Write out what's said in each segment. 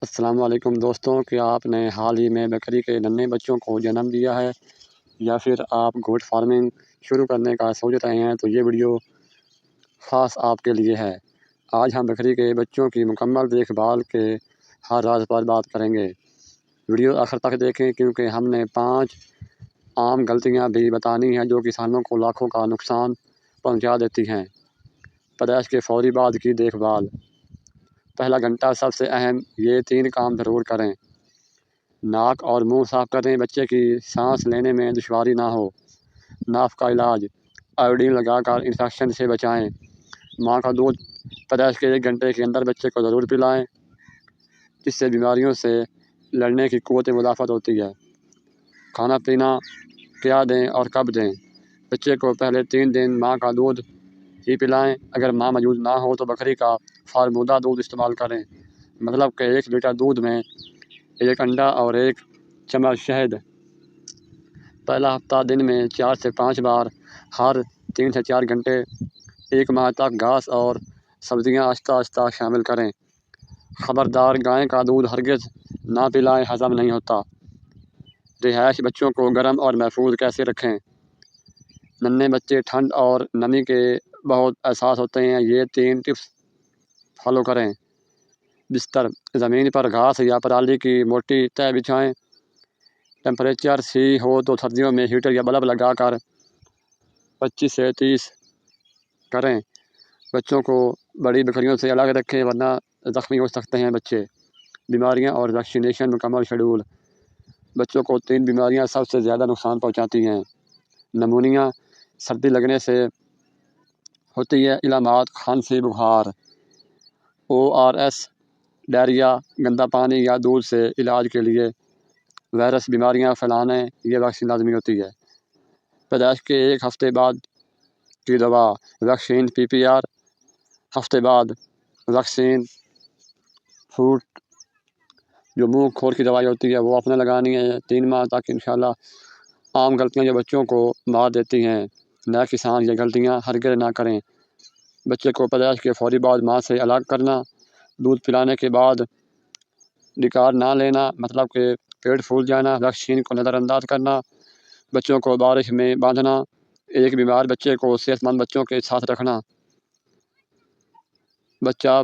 السلام علیکم دوستوں، کیا آپ نے حال ہی میں بکری کے ننھے بچوں کو جنم دیا ہے یا پھر آپ گوٹ فارمنگ شروع کرنے کا سوچ رہے ہیں تو یہ ویڈیو خاص آپ کے لیے ہے۔ آج ہم بکری کے بچوں کی مکمل دیکھ بھال کے ہر راز پر بات کریں گے۔ ویڈیو آخر تک دیکھیں کیونکہ ہم نے 5 عام غلطیاں بھی بتانی ہیں جو کسانوں کو لاکھوں کا نقصان پہنچا دیتی ہیں۔ پیدائش کے فوری بعد کی دیکھ بھال۔ پہلا گھنٹہ سب سے اہم، یہ 3 کام ضرور کریں۔ ناک اور منہ صاف کریں، بچے کی سانس لینے میں دشواری نہ ہو۔ ناف کا علاج، آیوڈین لگا کر انفیکشن سے بچائیں۔ ماں کا دودھ پیدائش کے 1 گھنٹے کے اندر بچے کو ضرور پلائیں، جس سے بیماریوں سے لڑنے کی قوت مدافعت ہوتی ہے۔ کھانا پینا کیا دیں اور کب دیں۔ بچے کو پہلے 3 دن ماں کا دودھ ہی پلائیں۔ اگر ماں موجود نہ ہو تو بکری کا فارمودہ دودھ استعمال کریں، مطلب کہ 1 لیٹر دودھ میں 1 انڈا اور 1 چمچ شہد۔ پہلا ہفتہ دن میں 4 سے 5 بار، ہر 3 سے 4 گھنٹے 1 ماہ تک گھاس اور سبزیاں آہستہ آہستہ شامل کریں۔ خبردار، گائے کا دودھ ہرگز نہ پلائیں، ہضم نہیں ہوتا۔ رہائش، بچوں کو گرم اور محفوظ کیسے رکھیں۔ ننھے بچے ٹھنڈ اور نمی کے بہت حساس ہوتے ہیں، یہ 3 ٹپس فالو کریں۔ بستر، زمین پر گھاس یا پرالی کی موٹی تہ بچھائیں۔ ٹیمپریچر صحیح ہو تو سردیوں میں ہیٹر یا بلب لگا کر 25 سے 30 کریں۔ بچوں کو بڑی بکریوں سے الگ رکھیں ورنہ زخمی ہو سکتے ہیں بچے۔ بیماریاں اور ویکسینیشن مکمل شیڈول۔ بچوں کو 3 بیماریاں سب سے زیادہ نقصان پہنچاتی ہیں۔ نمونیا، سردی لگنے سے ہوتی ہے۔ علامات: کھانسی، بخار، ORS، ڈائریا، گندا پانی یا دودھ سے علاج کے لیے وائرس بیماریاں پھیلانے یہ ویکسین لازمی ہوتی ہے۔ پیدائش کے 1 ہفتے بعد کی دوا، ویکسین PPR، ہفتے بعد ویکسین فوٹ جو منہ کھور کی دوائی ہوتی ہے وہ آپ نے لگانی ہے 3 ماہ تک انشاءاللہ۔ عام غلطیاں جو بچوں کو مار دیتی ہیں، نئے کسان یہ غلطیاں ہرگز نہ کریں۔ بچے کو پیدائش کے فوری بعد ماں سے الگ کرنا، دودھ پلانے کے بعد ڈکار نہ لینا، مطلب کہ پیٹ پھول جانا، ویکسین کو نظر انداز کرنا، بچوں کو بارش میں باندھنا، ایک بیمار بچے کو صحت مند بچوں کے ساتھ رکھنا۔ بچہ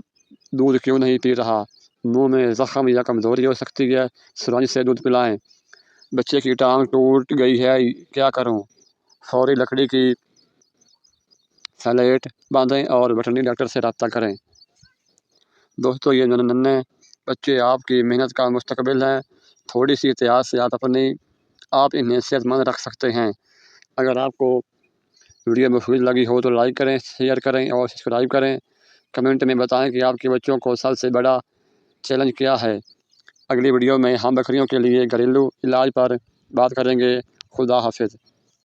دودھ کیوں نہیں پی رہا؟ منہ میں زخم یا کمزوری ہو سکتی ہے، سرنج سے دودھ پلائیں۔ بچے کی ٹانگ ٹوٹ گئی ہے، کیا کروں؟ فوری لکڑی کی سلیٹ باندھیں اور ویٹرنری ڈاکٹر سے رابطہ کریں۔ دوستو، یہ ننھے بچے آپ کی محنت کا مستقبل ہیں، تھوڑی سی احتیاط سے آپ انہیں صحت مند رکھ سکتے ہیں۔ اگر آپ کو ویڈیو مفید لگی ہو تو لائک کریں، شیئر کریں اور سبسکرائب کریں۔ کمنٹ میں بتائیں کہ آپ کے بچوں کو سب سے بڑا چیلنج کیا ہے۔ اگلی ویڈیو میں ہم بکریوں کے لیے گھریلو علاج پر بات کریں گے۔ خدا حافظ۔